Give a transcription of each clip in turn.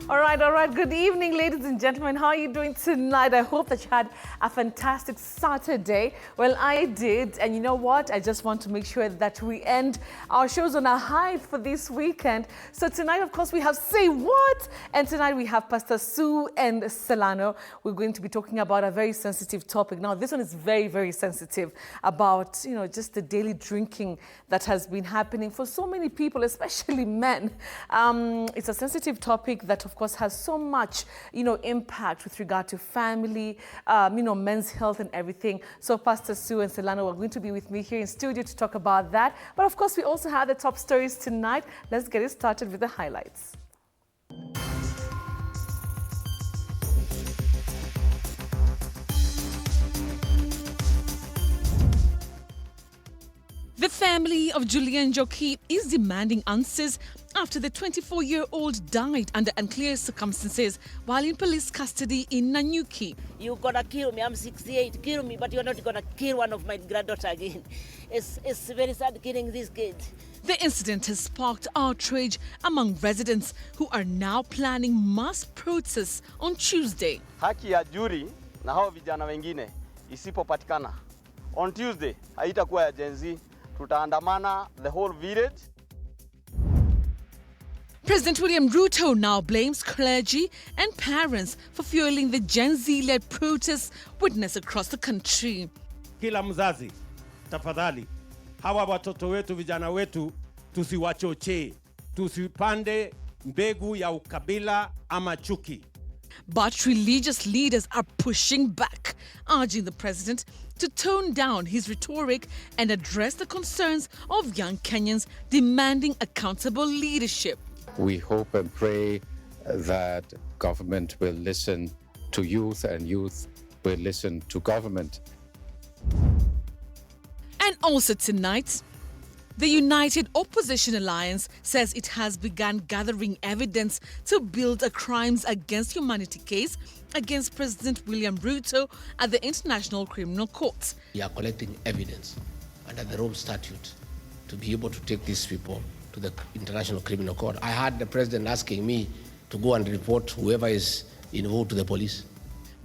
All right. Good evening, ladies and gentlemen. How are you doing tonight? I hope that you had a fantastic Saturday. Well, I did. And you know what? I just want to make sure that we end our shows on a high for this weekend. So tonight, of course, we have Say What? And tonight we have Pastor Sue and Celano. We're going to be talking about a very sensitive topic. Now, this one is very, very sensitive about, just the daily drinking that has been happening for so many people, especially men. It's a sensitive topic that, of course, has so much, impact with regard to family, men's health and everything. So Pastor Sue and Celano are going to be with me here in studio to talk about that. But of course, we also have the top stories tonight. Let's get it started with the highlights. The family of Juliana is demanding answers after the 24-year-old died under unclear circumstances while in police custody in Nanyuki. You're gonna kill me, I'm 68, kill me, but you're not gonna kill one of my granddaughter again. It's very sad killing this kid. The incident has sparked outrage among residents who are now planning mass protests on Tuesday. Haki ya jury na hao vijana wengine isipopatikana. On Tuesday, haitakuwa ya Gen Z. Tutaandamana the whole village. President William Ruto now blames clergy and parents for fueling the Gen Z-led protests witnessed across the country. Kila mzazi, tafadhali, hawa watoto wetu, vijana wetu, tusiwachochee, tusipande mbegu ya ukabila ama chuki. But religious leaders are pushing back, urging the president to tone down his rhetoric and address the concerns of young Kenyans demanding accountable leadership. We hope and pray that government will listen to youth and youth will listen to government. And also tonight, the United Opposition Alliance says it has begun gathering evidence to build a crimes against humanity case against President William Ruto at the International Criminal Court. We are collecting evidence under the Rome Statute to be able to take these people to the International Criminal Court. I had the president asking me to go and report whoever is involved to the police.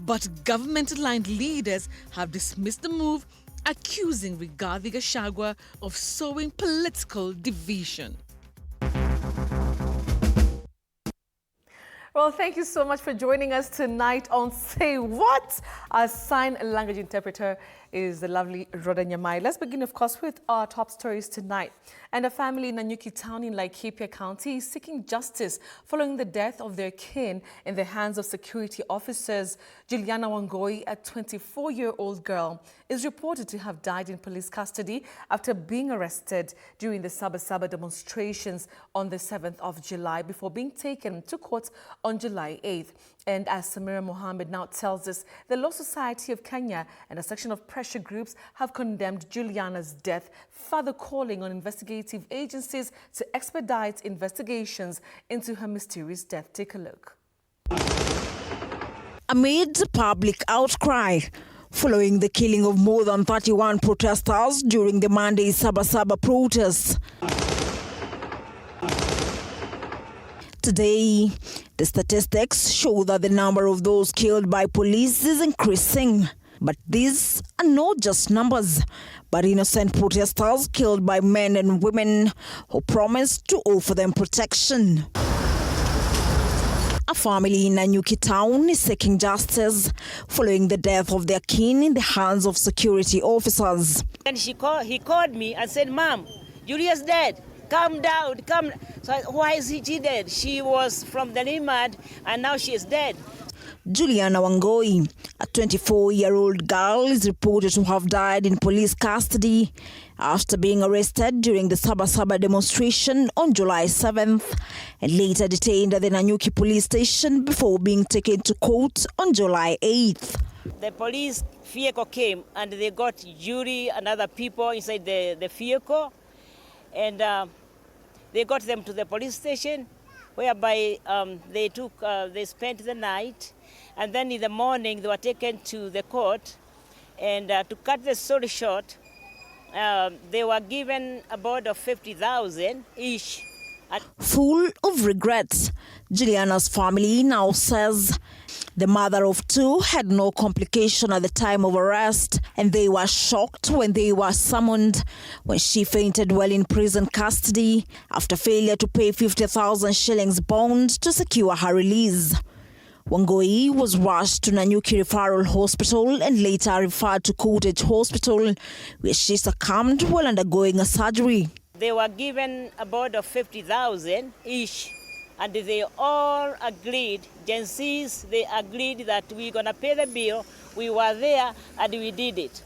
But government-aligned leaders have dismissed the move, accusing Rigathi Gachagua of sowing political division. Well, thank you so much for joining us tonight on Say What? Our sign language interpreter is the lovely Rhoda Nyamai. Let's begin, of course, with our top stories tonight. And a family in Nanyuki town in Laikipia County is seeking justice following the death of their kin in the hands of security officers. Juliana Wangoi, a 24-year-old girl, is reported to have died in police custody after being arrested during the Saba demonstrations on the 7th of July before being taken to court on July 8th. And as Samira Mohammed now tells us, the Law Society of Kenya and a section of pressure groups have condemned Juliana's death, further calling on investigative agencies to expedite investigations into her mysterious death. Take a look. Amid public outcry following the killing of more than 31 protesters during the Monday's Saba protests, today, the statistics show that the number of those killed by police is increasing. But these are not just numbers, but innocent protesters killed by men and women who promised to offer them protection. A family in Nanyuki town is seeking justice following the death of their kin in the hands of security officers. And he called me and said, "Mom, Julia's dead. Calm down, come." So why is she dead? She was from the Nimad and now she is dead. Juliana Wangoi, a 24-year-old girl, is reported to have died in police custody after being arrested during the Saba demonstration on July 7th and later detained at the Nanyuki police station before being taken to court on July 8th. The police vehicle came and they got Julie and other people inside the vehicle, and they got them to the police station, whereby they spent the night, and then in the morning they were taken to the court. And to cut the story short, they were given a bond of 50,000 each Full of regrets, Juliana's family now says the mother of two had no complication at the time of arrest, and they were shocked when they were summoned when she fainted while in prison custody after failure to pay 50,000 shillings bond to secure her release. Wangoi was rushed to Nanyuki Referral Hospital and later referred to Cottage Hospital, where she succumbed while undergoing a surgery. They were given a bond of 50,000 each, and they all agreed, Gen Zs, they agreed that we're going to pay the bill. We were there and we did it.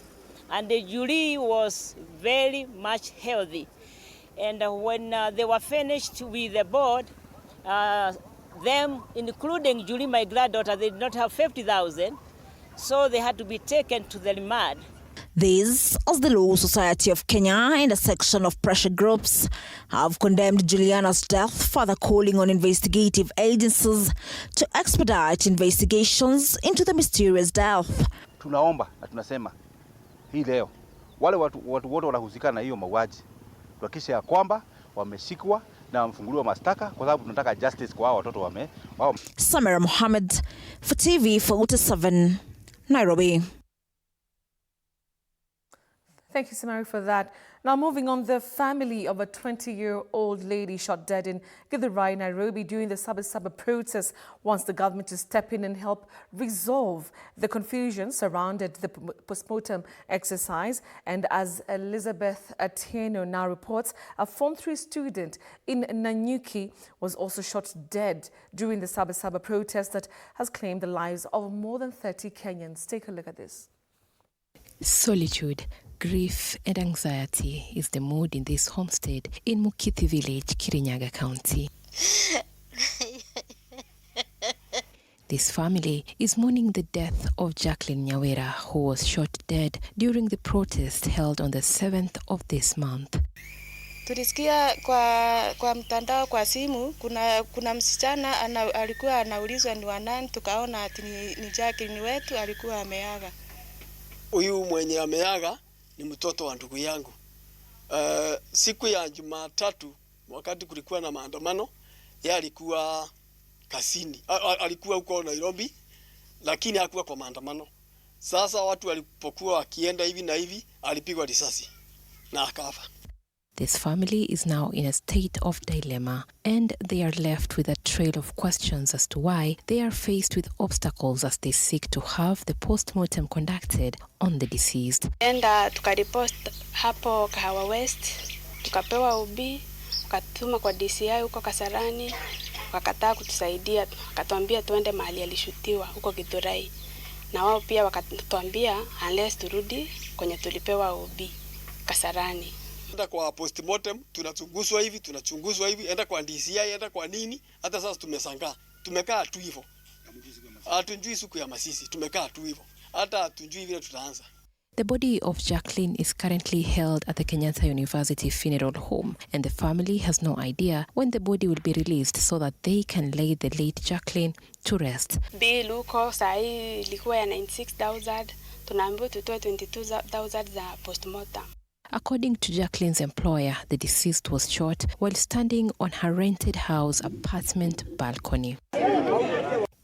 And the jury was very much healthy. And when they were finished with the board, them, including Julie, my granddaughter, they did not have 50,000, so they had to be taken to the remand. This, as the Law Society of Kenya and a section of pressure groups have condemned Juliana's death, further calling on investigative agencies to expedite investigations into the mysterious death. Tunaomba na tunasema hii leo wale watu wote wanahusika na hiyo mauaji tuhakikishe ya kwamba wameshikwa na wamfunguliwa mashtaka kwa sababu tunataka justice kwa hao watoto wao. Samira Mohammed for TV47, Nairobi. Thank you, Samari, for that. Now, moving on, the family of a 20-year-old lady shot dead in Githurai, Nairobi during the Sabasaba protest wants the government to step in and help resolve the confusion surrounded the postmortem exercise. And as Elizabeth Atieno now reports, a Form 3 student in Nanyuki was also shot dead during the Sabasaba protest that has claimed the lives of more than 30 Kenyans. Take a look at this. Solitude, grief and anxiety is the mood in this homestead in Mukithi village, Kirinyaga County. This family is mourning the death of Jacqueline Nyawera, who was shot dead during the protest held on the 7th of this month. Tulisikia kwa mtandao kwa simu kuna msichana alikuwa anaulizwa ni wanani, tukaona ati ni Jacqueline wetu alikuwa ameaga. Huyu mwenye ameaga ni mtoto wa ndugu yangu. Siku ya Jumatatu wakati kulikuwa na maandamano, yeye alikuwa kasini. Alikuwa huko Nairobi lakini hakuwa kwa maandamano. Sasa watu walipokuwa wakienda hivi na hivi, alipigwa risasi na akafa. This family is now in a state of dilemma, and they are left with a trail of questions as to why they are faced with obstacles as they seek to have the postmortem conducted on the deceased. Enda tukaripost hapo Kahawa West, tukapewa ubi, tukatuma kwa DCI huko Kasarani, wakataa kutusaidia, wakatuambia tuende mahali alishutiwa huko Githurai. Na wao pia wakatuambia unless turudi kwenye tulipewa ubi Kasarani. Enda kwa postmortem tunachunguzwa hivi, enda kwa DCI, enda kwa nini, hata sasa tumesangaa. Tumekaa tu hivyo. Hatujui siku ya masisi, tumekaa tu hivyo. Hata hatujui vile tutaanza. The body of Jacqueline is currently held at the Kenyatta University Funeral Home, and the family has no idea when the body will be released so that they can lay the late Jacqueline to rest. Bill huko sahi ilikuwa ya 96,000, tunaambiwa tutoe 22,000 za postmortem. According to Jacqueline's employer, the deceased was shot while standing on her rented house apartment balcony.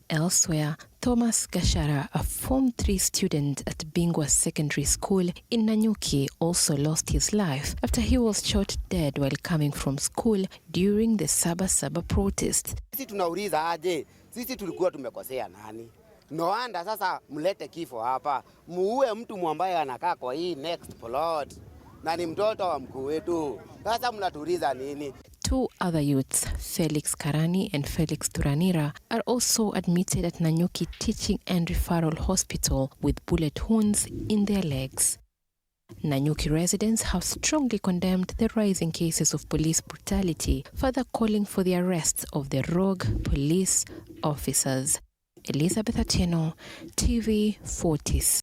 Elsewhere, Thomas Gashara, a Form 3 student at Bingwa Secondary School in Nanyuki, also lost his life after he was shot dead while coming from school during the Sabasaba protest. Sisi tunauliza aje, sisi tulikuwa tumekosea nani? Noanda sasa mlete kifo hapa, muue mtu ambaye anakaa kwa hii next plot. Na ni mtoto wa mkuu wetu. Sasa mnatuliza nini? Two other youths, Felix Karani and Felix Turanira, are also admitted at Nanyuki Teaching and Referral Hospital with bullet wounds in their legs. Nanyuki residents have strongly condemned the rising cases of police brutality, further calling for the arrests of the rogue police officers. Elizabeth Atieno, TV47.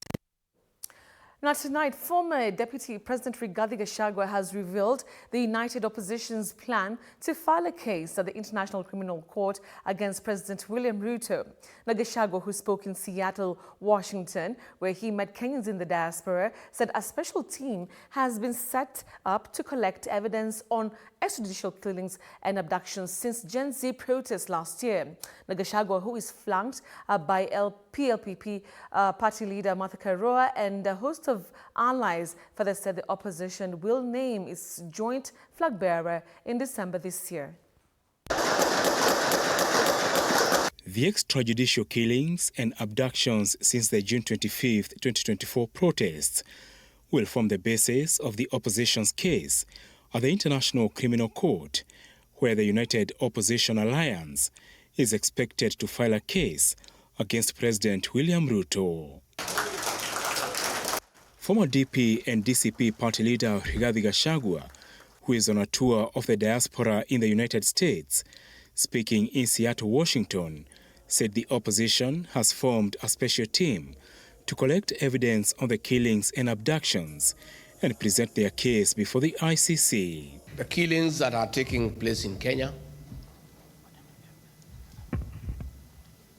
Now tonight, former Deputy President Rigathi Gachagua has revealed the United Opposition's plan to file a case at the International Criminal Court against President William Ruto. Now Gachagua, who spoke in Seattle, Washington, where he met Kenyans in the diaspora, said a special team has been set up to collect evidence on extrajudicial killings and abductions since Gen Z protests last year. Now Gachagua, who is flanked by PLPP party leader Martha Karua and a host of allies, further said the opposition will name its joint flag bearer in December this year. The extrajudicial killings and abductions since the June 25, 2024 protests will form the basis of the opposition's case at the International Criminal Court, where the United Opposition Alliance is expected to file a case against President William Ruto. Former DP and DCP party leader Rigathi Gachagua, who is on a tour of the diaspora in the United States, speaking in Seattle, Washington, said the opposition has formed a special team to collect evidence on the killings and abductions and present their case before the ICC. The killings that are taking place in Kenya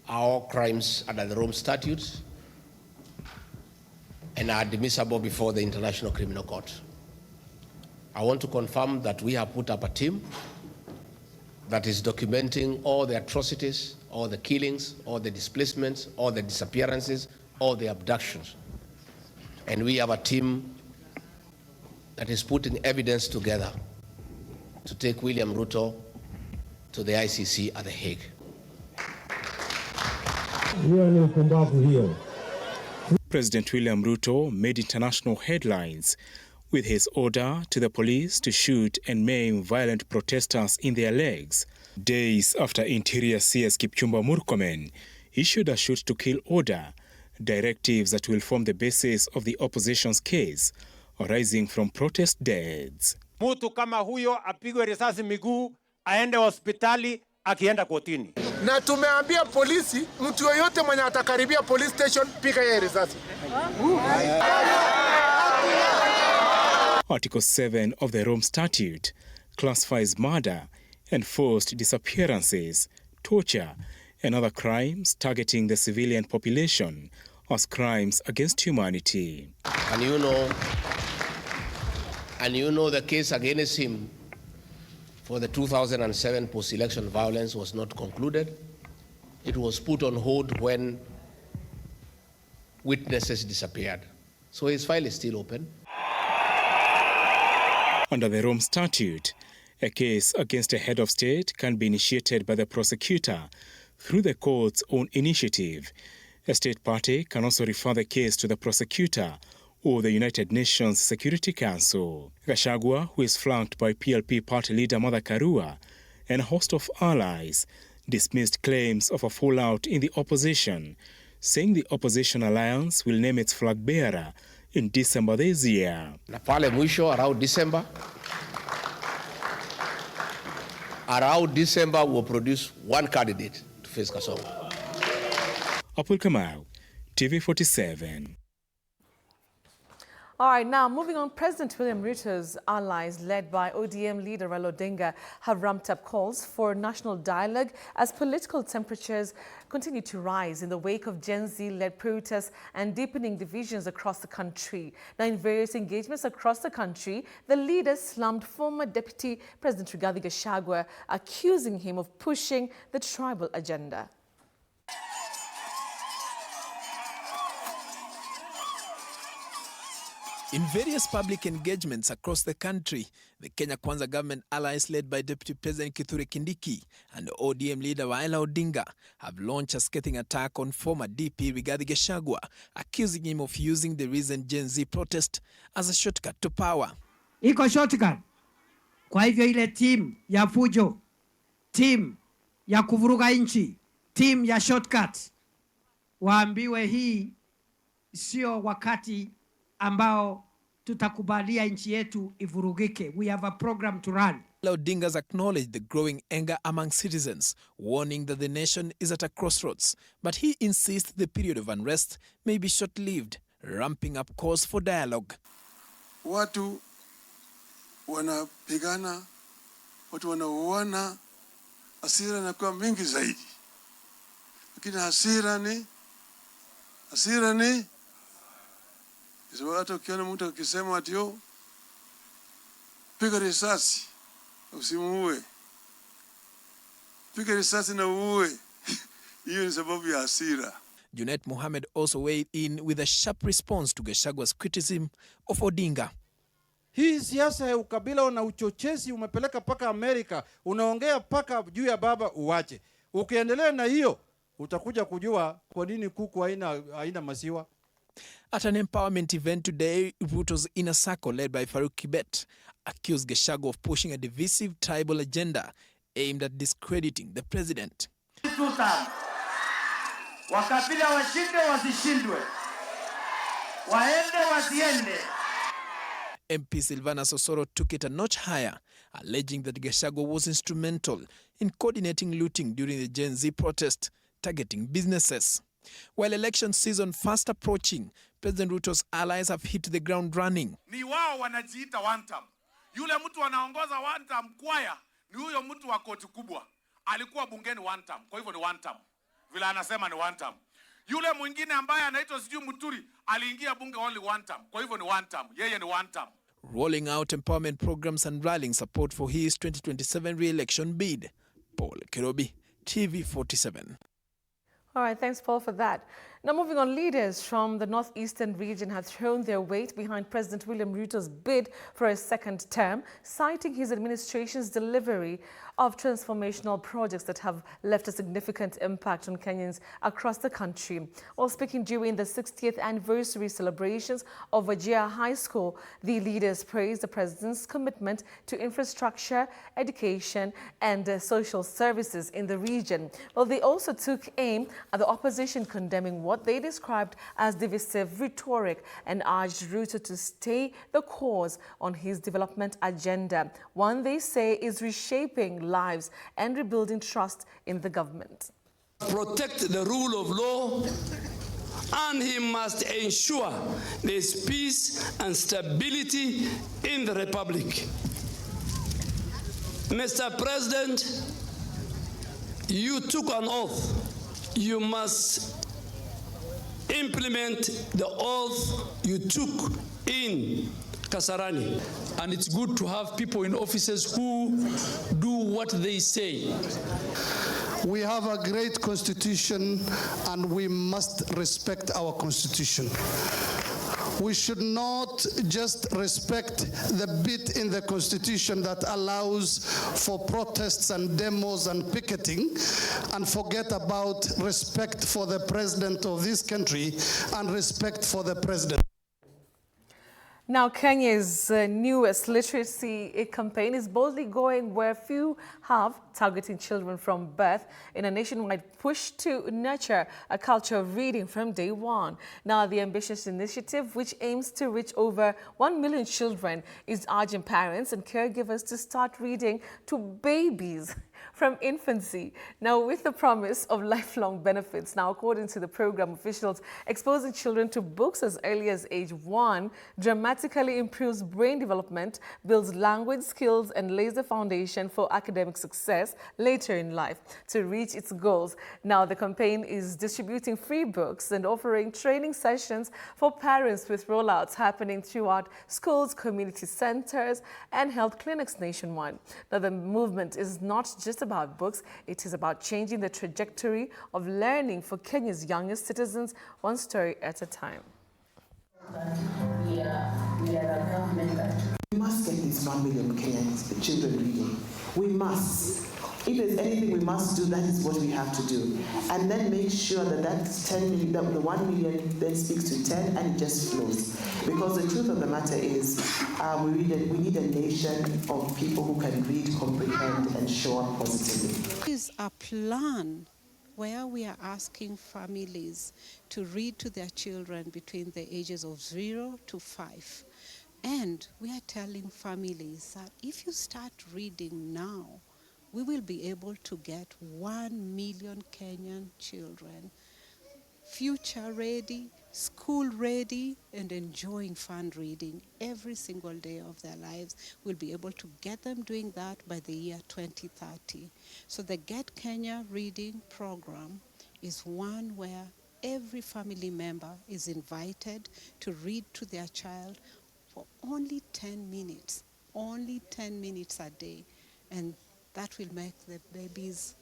are all crimes under the Rome Statute and are admissible before the International Criminal Court. I want to confirm that we have put up a team that is documenting all the atrocities, all the killings, all the displacements, all the disappearances, all the abductions. And we have a team that is putting evidence together to take William Ruto to the ICC at The Hague. President William Ruto made international headlines with his order to the police to shoot and maim violent protesters in their legs, days after Interior CS Kipchumba Murkomen issued a shoot-to-kill order, directives that will form the basis of the opposition's case arising from protest deaths. Mtu kama huyo apigwe risasi miguu, aende hospitali, akienda kotini. Na tumeambia polisi, mtu yoyote mwenye atakaribia police station, piga yeye risasi. Article 7 of the Rome Statute classifies murder and forced disappearances, torture, and other crimes targeting the civilian population as crimes against humanity. And you know the case against him for the 2007 post-election violence was not concluded. It was put on hold when witnesses disappeared. So his file is still open. Under the Rome Statute, a case against a head of state can be initiated by the prosecutor through the court's own initiative. A state party can also refer the case to the prosecutor or the United Nations Security Council. Gachagua, who is flanked by PLP party leader Martha Karua and a host of allies, dismissed claims of a fallout in the opposition, saying the opposition alliance will name its flag bearer in December this year. Na pale mwisho around December we'll produce one candidate to face Kasongo. Apul Kamau, TV47. All right, now moving on, President William Ruto's allies, led by ODM leader Raila Odinga, have ramped up calls for national dialogue as political temperatures continue to rise in the wake of Gen Z-led protests and deepening divisions across the country. Now, in various engagements across the country, the leaders slammed former Deputy President Rigathi Gachagua, accusing him of pushing the tribal agenda. In various public engagements across the country, the Kenya Kwanza government allies led by Deputy President Kithure Kindiki and ODM leader Raila Odinga have launched a scathing attack on former DP Rigathi Gachagua, accusing him of using the recent Gen Z protest as a shortcut to power. Iko shortcut. Kwa hivyo ile team ya fujo, team ya kuvuruga nchi, team ya shortcut, waambiwe hii sio wakati ambao tutakubalia nchi yetu ivurugike. We have a program to run. Odinga has acknowledged the growing anger among citizens, warning that the nation is at a crossroads. But he insists the period of unrest may be short-lived ramping up calls for dialogue. Watu wanapigana, watu wanauana, hasira inakuwa mingi zaidi. Lakini hasira ni sababu hata ukiona mtu akisema ati yo piga risasi usimuue, piga risasi na uue, hiyo ni sababu ya hasira. Junet Mohamed also weighed in with a sharp response to Gachagwa's criticism of Odinga. Hii siasa ya ukabila na uchochezi umepeleka paka Amerika, unaongea paka juu ya baba uwache. Ukiendelea na hiyo utakuja kujua kwa nini kuku haina maziwa. At an empowerment event today, Ruto's inner circle led by Farouk Kibet accused Gachagua of pushing a divisive tribal agenda aimed at discrediting the president. Wakabila washinde wasishindwe, waende wasiende. MP Silvana Sosoro took it a notch higher, alleging that Gachagua was instrumental in coordinating looting during the Gen Z protest, targeting businesses. While election season fast approaching, President Ruto's allies have hit the ground running. Ni wao wanajiita one term. Yule mtu anaongoza one term kwaya ni huyo mtu wa koti kubwa. Alikuwa bungeni one term, kwa hivyo ni one term. Vile anasema ni one term. Yule mwingine ambaye anaitwa sijui Muturi aliingia bunge only one term, kwa hivyo ni one term. Yeye ni one term. Rolling out empowerment programs and rallying support for his 2027 re-election bid. Paul Kerobi, TV47. All right, thanks, Paul, for that. Now, moving on, leaders from the northeastern region have thrown their weight behind President William Ruto's bid for a second term, citing his administration's delivery of transformational projects that have left a significant impact on Kenyans across the country. While speaking during the 60th anniversary celebrations of Wajir High School, the leaders praised the president's commitment to infrastructure, education, and social services in the region. Well, they also took aim at the opposition, condemning what they described as divisive rhetoric and urged Ruto to stay the course on his development agenda, one they say is reshaping lives and rebuilding trust in the government. Protect the rule of law, and he must ensure there's peace and stability in the republic. Mr. President, you took an oath. You must implement the oath you took in Kasarani. And it's good to have people in offices who do what they say. We have a great constitution and we must respect our constitution. We should not just respect the bit in the constitution that allows for protests and demos and picketing and forget about respect for the president of this country and respect for the president. Now, Kenya's newest literacy campaign is boldly going where few have, targeting children from birth in a nationwide push to nurture a culture of reading from day one. Now, the ambitious initiative, which aims to reach over 1 million children, is urging parents and caregivers to start reading to babies from infancy. Now, with the promise of lifelong benefits. Now, according to the program officials, exposing children to books as early as age 1 dramatically improves brain development, builds language skills, and lays the foundation for academic success later in life. To reach its goals, now the campaign is distributing free books and offering training sessions for parents, with rollouts happening throughout schools, community centers, and health clinics nationwide. Now, the movement is not just about books, it is about changing the trajectory of learning for Kenya's youngest citizens, one story at a time. We are a government that we must get these 1 million Kenyans children reading. We must. If there's anything we must do, that is what we have to do. And then make sure that that 10 million, that the 1 million then speaks to 10 and it just flows. Because the truth of the matter is, we need a nation of people who can read, comprehend, and show up positively. There is a plan where we are asking families to read to their children between the ages of 0 to 5. And we are telling families that if you start reading now, we will be able to get 1 million Kenyan children future ready, school ready, and enjoying fun reading every single day of their lives. We'll be able to get them doing that by the year 2030. So the Get Kenya reading program is one where every family member is invited to read to their child for only 10 minutes a day. And that will make the babies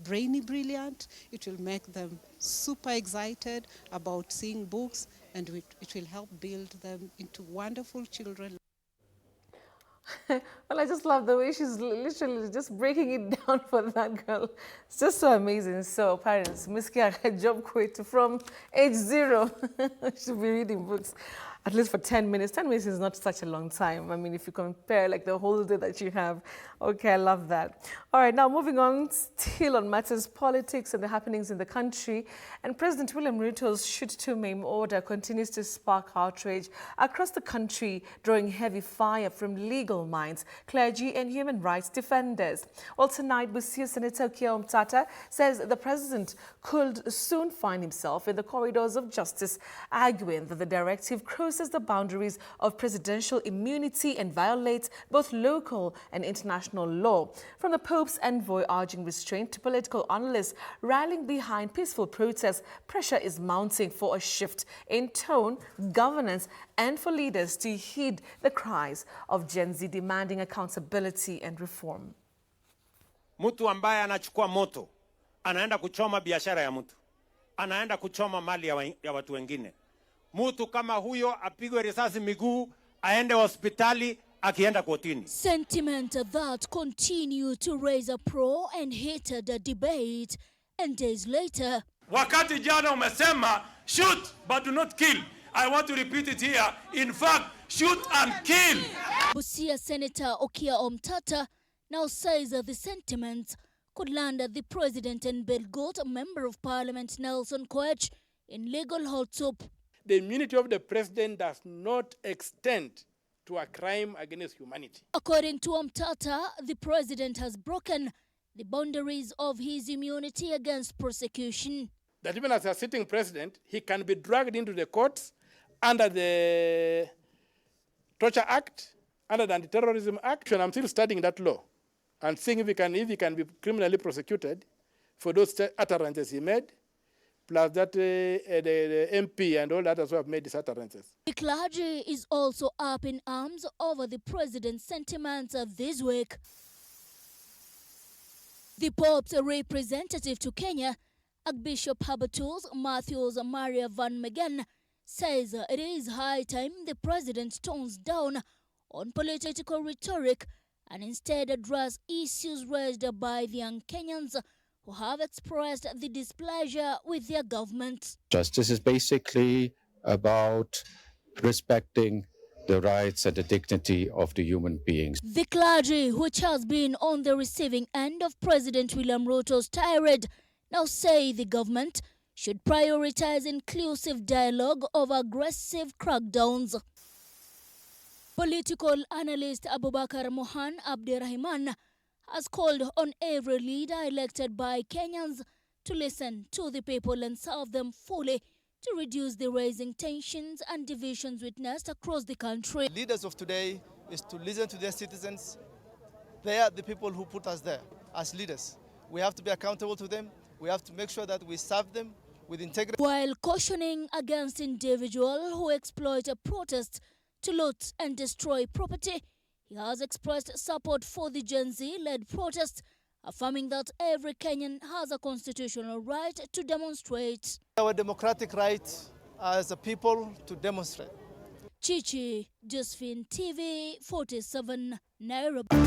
brainy brilliant. It will make them super excited about seeing books, and it will help build them into wonderful children. Well, I just love the way she's literally just breaking it down for that girl. It's just so amazing. So parents, Miskia job quit from age 0. Should be reading books at least for 10 minutes. 10 minutes is not such a long time. I mean, if you compare like the whole day that you have. Okay, I love that. All right, now moving on, still on matters politics and the happenings in the country. And President William Ruto's shoot-to-maim order continues to spark outrage across the country, drawing heavy fire from legal minds, clergy and human rights defenders. Well, tonight, Busia Senator Kyallo says the president could soon find himself in the corridors of justice, arguing that the directive crosses the boundaries of presidential immunity and violates both local and international law. From the Pope's envoy urging restraint to political analysts rallying behind peaceful protests, pressure is mounting for a shift in tone, governance, and for leaders to heed the cries of Gen Z demanding accountability and reform. Mtu ambaye anachukua moto, anaenda kuchoma biashara ya mtu, anaenda kuchoma mali ya watu wengine. Mtu kama huyo apigwe risasi miguu, aende hospitali, akienda kotini. Sentiment that continue to raise a pro and hated debate, and days later. Wakati jana umesema shoot but do not kill. I want to repeat it here. In fact, shoot and kill. Busia Senator Okia Omtata now says that the sentiments could land the president and Belgot Member of Parliament Nelson Koech in legal hot soup. The immunity of the president does not extend to a crime against humanity. According to Omtata, the president has broken the boundaries of his immunity against prosecution. That even as a sitting president, he can be dragged into the courts under the Torture Act, under the Anti-Terrorism Act. And I'm still studying that law and seeing if he can be criminally prosecuted for those utterances he made, plus that the MP and all that as well have made these utterances. The clergy is also up in arms over the president's sentiments this week. The Pope's representative to Kenya, Archbishop Habatus Matthews Maria Van Megan, says it is high time the president tones down on political rhetoric and instead address issues raised by the young Kenyans who have expressed the displeasure with their government. Justice is basically about respecting the rights and the dignity of the human beings. The clergy, which has been on the receiving end of President William Ruto's tirade, now say the government should prioritize inclusive dialogue over aggressive crackdowns. Political analyst Abubakar Mohan Abdirahman has called on every leader elected by Kenyans to listen to the people and serve them fully to reduce the rising tensions and divisions witnessed across the country. Leaders of today is to listen to their citizens. They are the people who put us there as leaders. We have to be accountable to them. We have to make sure that we serve them with integrity. While cautioning against individuals who exploit a protest to loot and destroy property, he has expressed support for the Gen Z-led protest, affirming that every Kenyan has a constitutional right to demonstrate. Our democratic right as a people to demonstrate. Chichi, Josephine, TV47, Nairobi.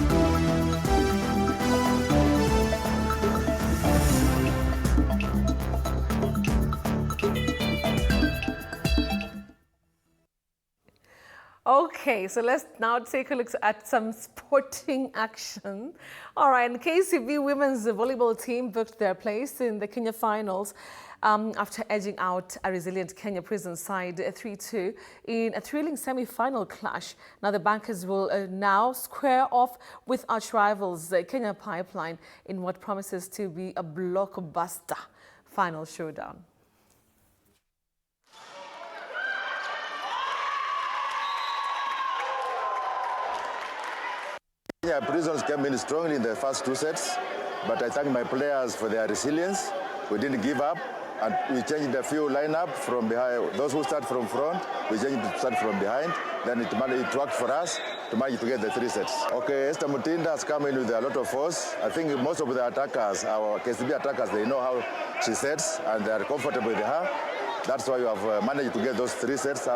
Okay, so let's now take a look at some sporting action. All right, the KCB women's volleyball team booked their place in the Kenya finals after edging out a resilient Kenya prison side 3-2 in a thrilling semi-final clash. Now the Bankers will now square off with arch rivals Kenya Pipeline in what promises to be a blockbuster final showdown. Kenya Prisons came in strongly in the first 2 sets, but I thank my players for their resilience. We didn't give up, and we changed a few lineup from behind. Those who start from front, we changed to start from behind. Then it worked for us to manage to get the 3 sets. Okay, Esther Mutinda has come in with a lot of force. I think most of the attackers, our KCB attackers, they know how she sets, and they are comfortable with her. That's why we have managed to get those 3 sets.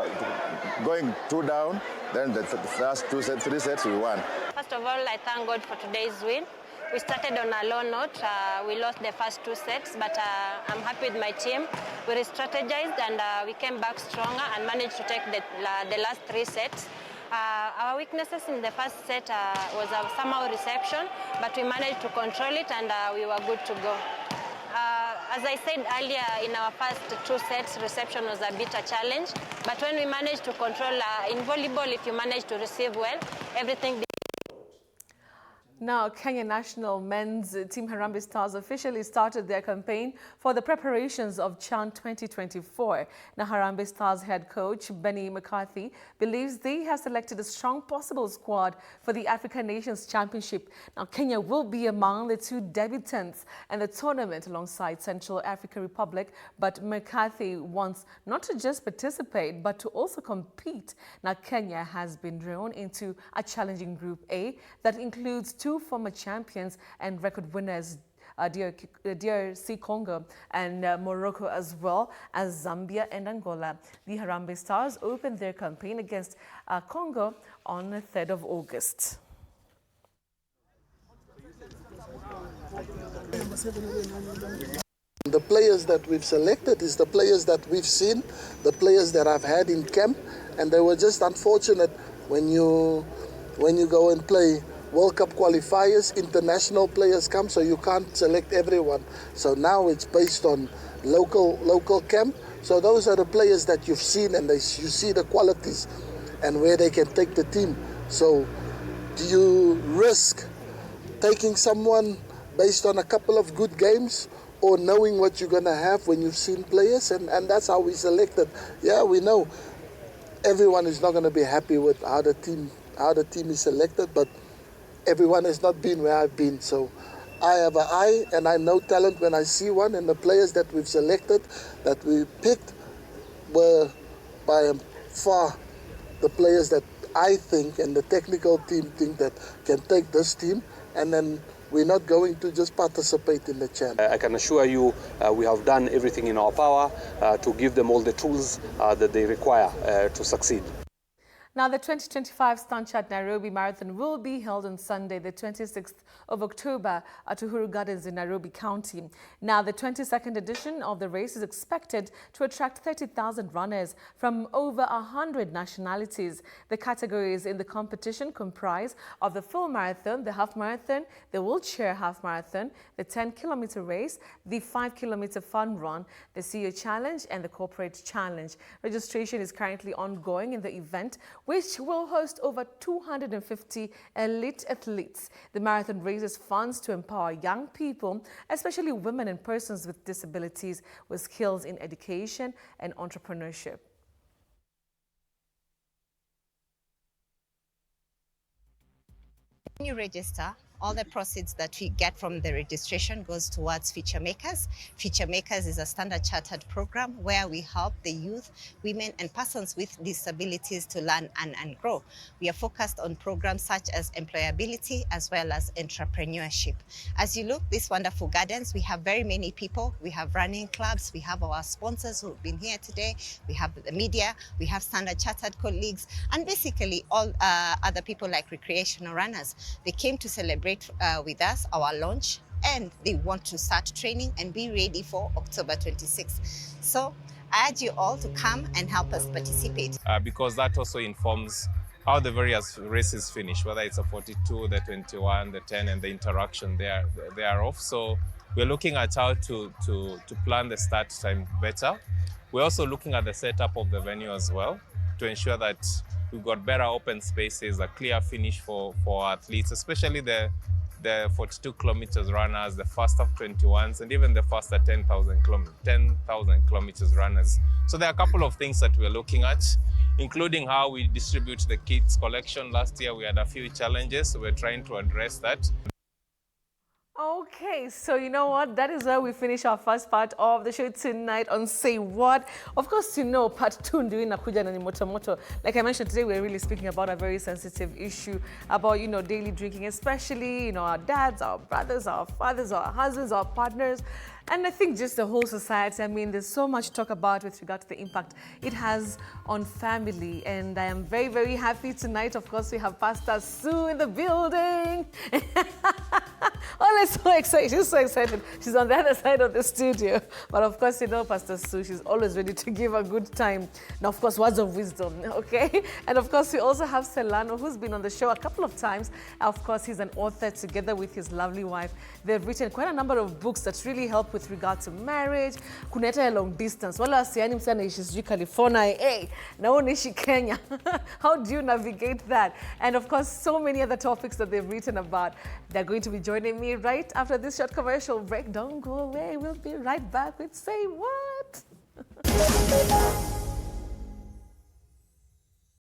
Going 2 down, then the first 3 sets we won. First of all, I thank God for today's win. We started on a low note. We lost the first 2 sets, but I'm happy with my team. We re-strategized and we came back stronger and managed to take the last 3 sets. Our weaknesses in the first set was somehow reception, but we managed to control it and we were good to go. As I said earlier, in our first 2 sets, reception was a bit a challenge. But when we managed to control, in volleyball, if you manage to receive well, everything. Now, Kenya national men's team Harambee Stars officially started their campaign for the preparations of CHAN 2024. Now, Harambee Stars head coach Benny McCarthy believes they have selected a strong possible squad for the African Nations Championship. Now, Kenya will be among the 2 debutants in the tournament alongside Central African Republic, but McCarthy wants not to just participate, but to also compete. Now, Kenya has been drawn into a challenging Group A that includes 2 former champions and record winners, DRC Congo and Morocco, as well as Zambia and Angola. The Harambee Stars opened their campaign against Congo on the 3rd of August. The players that we've selected is the players that we've seen, the players that I've had in camp, and they were just unfortunate when you go and play World Cup qualifiers, international players come, so you can't select everyone. So now it's based on local camp. So those are the players that you've seen, and you see the qualities and where they can take the team. So do you risk taking someone based on a couple of good games, or knowing what you're going to have when you've seen players? And that's how we selected. Yeah, we know everyone is not going to be happy with how the team is selected, but everyone has not been where I've been. So I have an eye and I know talent when I see one, and the players that we've selected, that we picked, were by far the players that I think and the technical team think that can take this team, and then we're not going to just participate in the CHAN. I can assure you we have done everything in our power to give them all the tools that they require to succeed. Now, the 2025 Stanchat Nairobi Marathon will be held on Sunday, the 26th of October at Uhuru Gardens in Nairobi County. Now, the 22nd edition of the race is expected to attract 30,000 runners from over 100 nationalities. The categories in the competition comprise of the full marathon, the half marathon, the wheelchair half marathon, the 10-kilometer race, the 5-kilometer fun run, the CEO Challenge, and the Corporate Challenge. Registration is currently ongoing in the event, which will host over 250 elite athletes. The marathon raises funds to empower young people, especially women and persons with disabilities, with skills in education and entrepreneurship. When you register, all the proceeds that we get from the registration goes towards Future Makers. Future Makers is a Standard Chartered program where we help the youth, women and persons with disabilities to learn and grow. We are focused on programs such as employability as well as entrepreneurship. As you look these wonderful gardens, we have very many people. We have running clubs, we have our sponsors who've been here today, we have the media, we have Standard Chartered colleagues, and basically all other people like recreational runners. They came to celebrate with us our launch, and they want to start training and be ready for October 26th. So I urge you all to come and help us participate. Because that also informs how the various races finish, whether it's a 42, the 21, the 10, and the interaction thereof. So we're looking at how to plan the start time better. We're also looking at the setup of the venue as well to ensure that we've got better open spaces, a clear finish for athletes, especially the 42 kilometers runners, the faster 21s, and even the faster 10,000 kilometers runners. So there are a couple of things that we're looking at including how we distribute the kits collection. Last year we had a few challenges, so we're trying to address that. Okay, so you know what? That is where we finish our first part of the show tonight on Say What. Of course, you know, part 2 doing Nakuja na Moto. Like I mentioned today, we're really speaking about a very sensitive issue about, you know, daily drinking, especially, you know, our dads, our brothers, our fathers, our husbands, our partners. And I think just the whole society. I mean, there's so much to talk about with regard to the impact it has on family. And I am very, very happy tonight. Of course, we have Pastor Sue in the building. Oh, I'm so excited. She's so excited. She's on the other side of the studio. But of course, you know, Pastor Sue, she's always ready to give a good time. Now, of course, words of wisdom, okay? And of course, we also have Celano, who's been on the show a couple of times. Of course, he's an author together with his lovely wife. They've written quite a number of books that really help with regard to marriage. Kuneta long distance. Wala siani msana ishi California, hey, naona ishi Kenya. How do you navigate that? And of course, so many other topics that they've written about. They're going to be joining me right after this short commercial break. Don't go away. We'll be right back with Say What?